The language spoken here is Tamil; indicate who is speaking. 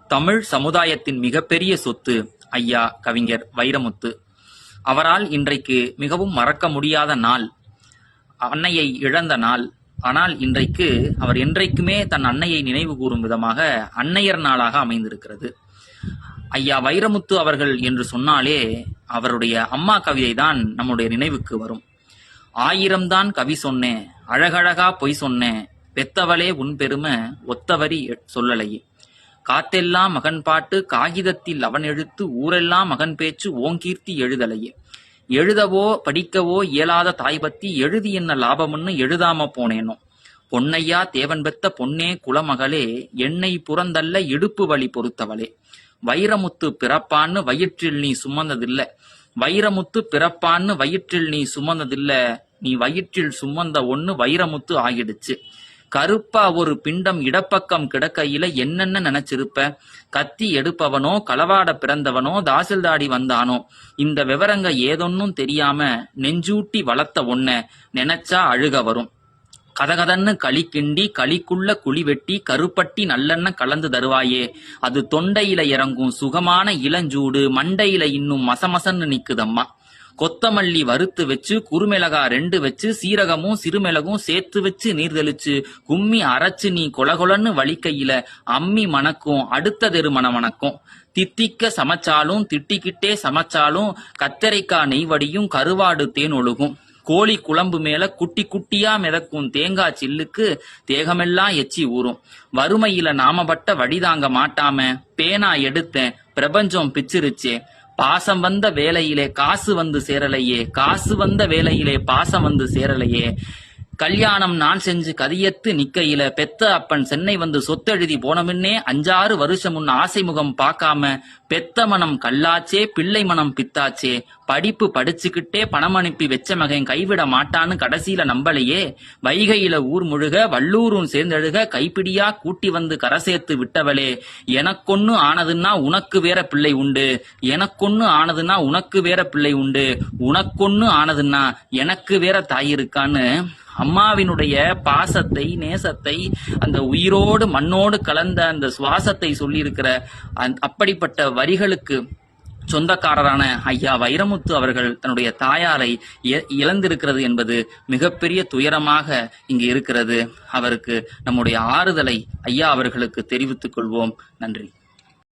Speaker 1: தமிழ் சமுதாயத்தின் மிகப்பெரிய சொத்து ஐயா கவிஞர் வைரமுத்து. அவரால் இன்றைக்கு மிகவும் மறக்க முடியாத நாள், அன்னையை இழந்த நாள். ஆனால் இன்றைக்கு அவர் என்றைக்குமே தன் அன்னையை நினைவு கூறும் விதமாக அன்னையர் நாளாக அமைந்திருக்கிறது. ஐயா வைரமுத்து அவர்கள் என்று சொன்னாலே அவருடைய அம்மா கவிதை தான் நம்முடைய நினைவுக்கு வரும். 1000 தான் கவி சொன்னேன், அழகழகா பொய் சொன்னேன், பெத்தவளே உன் பெருமை ஒத்தவரி சொல்லலையே, காத்தெல்லாம் மகன் பாட்டு காகிதத்தில் அவன் எழுத்து, ஊரெல்லாம் மகன் பேச்சு ஓங்கீர்த்தி எழுதலையே, எழுதவோ படிக்கவோ இயலாத தாய் பத்தி எழுதி என்ன லாபம்னு எழுதாம போனேனோ, பொன்னையா தேவன் பெத்த பொன்னே குலமகளே, என்னை புறந்தல்ல இடுப்பு வழி பொறுத்தவளே, வைரமுத்து பிறப்பான்னு வயிற்றில் நீ சுமந்ததில்ல, வைரமுத்து பிறப்பான்னு வயிற்றில் நீ சுமந்ததில்ல, நீ வயிற்றில் சுமந்த ஒண்ணு வைரமுத்து ஆகிடுச்சு, கருப்பா ஒரு பிண்டம் இடப்பக்கம் கிடக்கையில என்னென்ன நினைச்சிருப்ப, கத்தி எடுப்பவனோ களவாட பிறந்தவனோ தாசில்தாடி வந்தானோ, இந்த விவரங்க ஏதொன்னும் தெரியாம நெஞ்சூட்டி வளர்த்த ஒன்ன நினைச்சா அழுக வரும், கதகதன்னு களி கிண்டி களிக்குள்ள குழி வெட்டி கருப்பட்டி நல்லெண்ண கலந்து தருவாயே, அது தொண்டையில இறங்கும் சுகமான இளஞ்சூடு மண்டையில இன்னும் மசமசன்னு நிக்குதம்மா, கொத்தமல்லி வறுத்து வச்சு குறுமிளகா 2 வச்சு சீரகமும் சிறுமிளகும் சேர்த்து வச்சு நீர் தெளிச்சு கும்மி அரைச்சு நீ கொலகொலன்னு வலிக்கையில அம்மி மணக்கும் அடுத்த தெரு மணக்கும், தித்திக்க சமைச்சாலும் திட்டிக்கிட்டே சமைச்சாலும் கத்தரிக்காய் நெய்வடியும் கருவாடு தேன் ஒழுகும், கோழி குழம்பு மேல குட்டி குட்டியா மிதக்கும் தேங்காய் சில்லுக்கு தேகமெல்லாம் எச்சி ஊறும், வறுமையில நாமப்பட்ட வடிதாங்க மாட்டாம பேனா எடுத்தேன் பிரபஞ்சம் பிச்சிருச்சே, பாசம் வந்த வேலையிலே காசு வந்து சேரலையே, காசு வந்த வேலையிலே பாசம் வந்து சேரலையே, கல்யாணம் நான் செஞ்சு கதியத்து நிக்கையில பெத்த அப்பன் சென்னை வந்து சொத்தெழுதி போனமுன்னே 5-6 வருஷம் முன்ன ஆசை முகம் பார்க்காம பெத்த மனம் கல்லாச்சே பிள்ளை மனம் பித்தாச்சே, படிப்பு படிச்சுக்கிட்டே பணம் அனுப்பி வெச்ச மகன் கைவிட மாட்டான்னு கடைசியில நம்பலையே, வைகையில ஊர் முழுக வள்ளூரும் சேர்ந்தெழுக கைப்பிடியா கூட்டி வந்து கரை சேர்த்து விட்டவளே, எனக்கொன்னு ஆனதுன்னா உனக்கு வேற பிள்ளை உண்டு, எனக்கொன்னு ஆனதுன்னா உனக்கு வேற பிள்ளை உண்டு, உனக்கொன்னு ஆனதுன்னா எனக்கு வேற தாய் இருக்கான்னு அம்மாவினுடைய பாசத்தை நேசத்தை அந்த உயிரோடு மண்ணோடு கலந்த அந்த சுவாசத்தை சொல்லி இருக்கிற அப்படிப்பட்ட வரிகளுக்கு சொந்தக்காரரான ஐயா வைரமுத்து அவர்கள் தன்னுடைய தாயாரை இழந்திருக்கிறது என்பது மிகப்பெரிய துயரமாக இங்கு இருக்கிறது. அவருக்கு நம்முடைய ஆறுதலை ஐயா அவர்களுக்கு தெரிவித்துக் கொள்வோம். நன்றி.